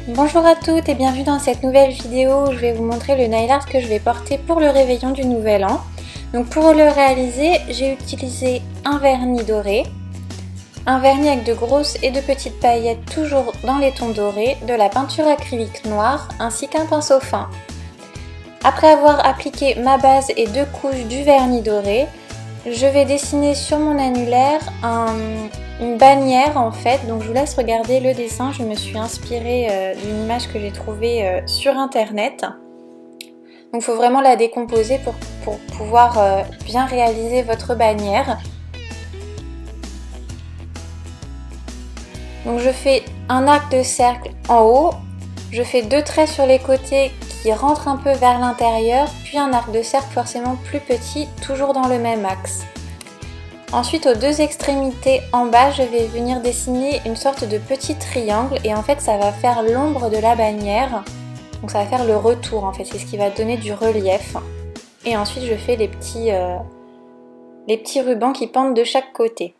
Bonjour à toutes et bienvenue dans cette nouvelle vidéo où je vais vous montrer le nail art que je vais porter pour le réveillon du nouvel an. Donc pour le réaliser, j'ai utilisé un vernis doré, un vernis avec de grosses et de petites paillettes toujours dans les tons dorés, de la peinture acrylique noire ainsi qu'un pinceau fin. Après avoir appliqué ma base et 2 couches du vernis doré, je vais dessiner sur mon annulaire une bannière en fait, donc je vous laisse regarder le dessin. Je me suis inspirée d'une image que j'ai trouvée sur internet. Donc il faut vraiment la décomposer pour pouvoir bien réaliser votre bannière. Donc je fais un arc de cercle en haut, je fais 2 traits sur les côtés qui rentrent un peu vers l'intérieur, puis un arc de cercle forcément plus petit, toujours dans le même axe. Ensuite, aux 2 extrémités en bas, je vais venir dessiner une sorte de petit triangle et en fait ça va faire l'ombre de la bannière. Donc ça va faire le retour en fait, c'est ce qui va donner du relief. Et ensuite je fais les petits rubans qui pendent de chaque côté.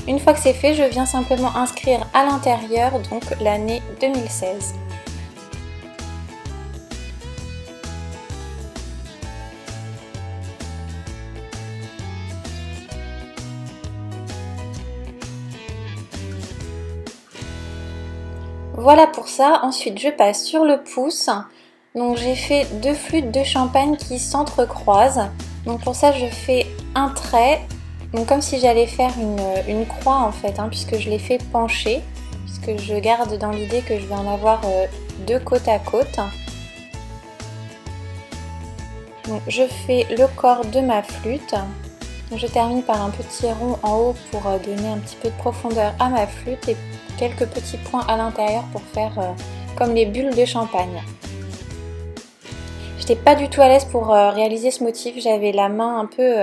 Une fois que c'est fait, je viens simplement inscrire à l'intérieur donc l'année 2016. Voilà pour ça. Ensuite, je passe sur le pouce. Donc j'ai fait 2 flûtes de champagne qui s'entrecroisent. Donc pour ça, je fais un trait. Donc comme si j'allais faire une croix en fait, puisque je l'ai fait pencher, puisque je garde dans l'idée que je vais en avoir 2 côte à côte. Donc je fais le corps de ma flûte. Donc, je termine par un petit rond en haut pour donner un petit peu de profondeur à ma flûte et quelques petits points à l'intérieur pour faire comme les bulles de champagne. J'étais pas du tout à l'aise pour réaliser ce motif, j'avais la main un peu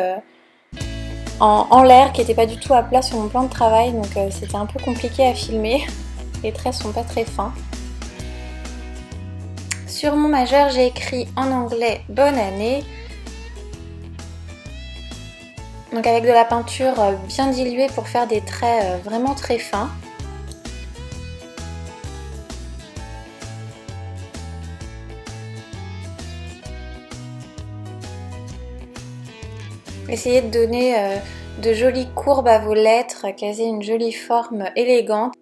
en l'air qui n'était pas du tout à plat sur mon plan de travail, donc c'était un peu compliqué à filmer. Les traits sont pas très fins. Sur mon majeur, j'ai écrit en anglais « Bonne année ». Donc avec de la peinture bien diluée pour faire des traits vraiment très fins. Essayez de donner de jolies courbes à vos lettres, qu'elles aient une jolie forme élégante.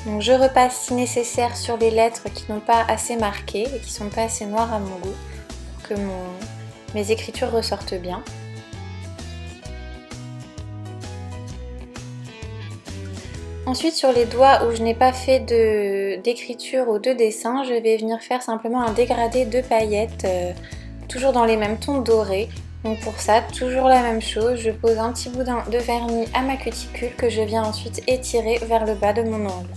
Donc je repasse si nécessaire sur les lettres qui n'ont pas assez marqué et qui ne sont pas assez noires à mon goût pour que mes écritures ressortent bien. Ensuite sur les doigts où je n'ai pas fait d'écriture ou de dessin, je vais venir faire simplement un dégradé de paillettes, toujours dans les mêmes tons dorés. Donc pour ça, toujours la même chose, je pose un petit bout de vernis à ma cuticule que je viens ensuite étirer vers le bas de mon ongle.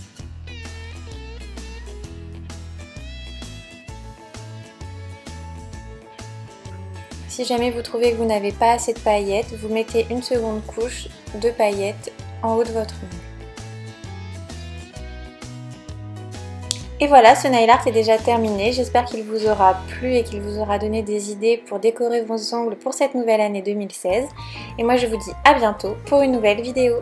Si jamais vous trouvez que vous n'avez pas assez de paillettes, vous mettez une seconde couche de paillettes en haut de votre ongle. Et voilà, ce nail art est déjà terminé. J'espère qu'il vous aura plu et qu'il vous aura donné des idées pour décorer vos ongles pour cette nouvelle année 2016. Et moi je vous dis à bientôt pour une nouvelle vidéo.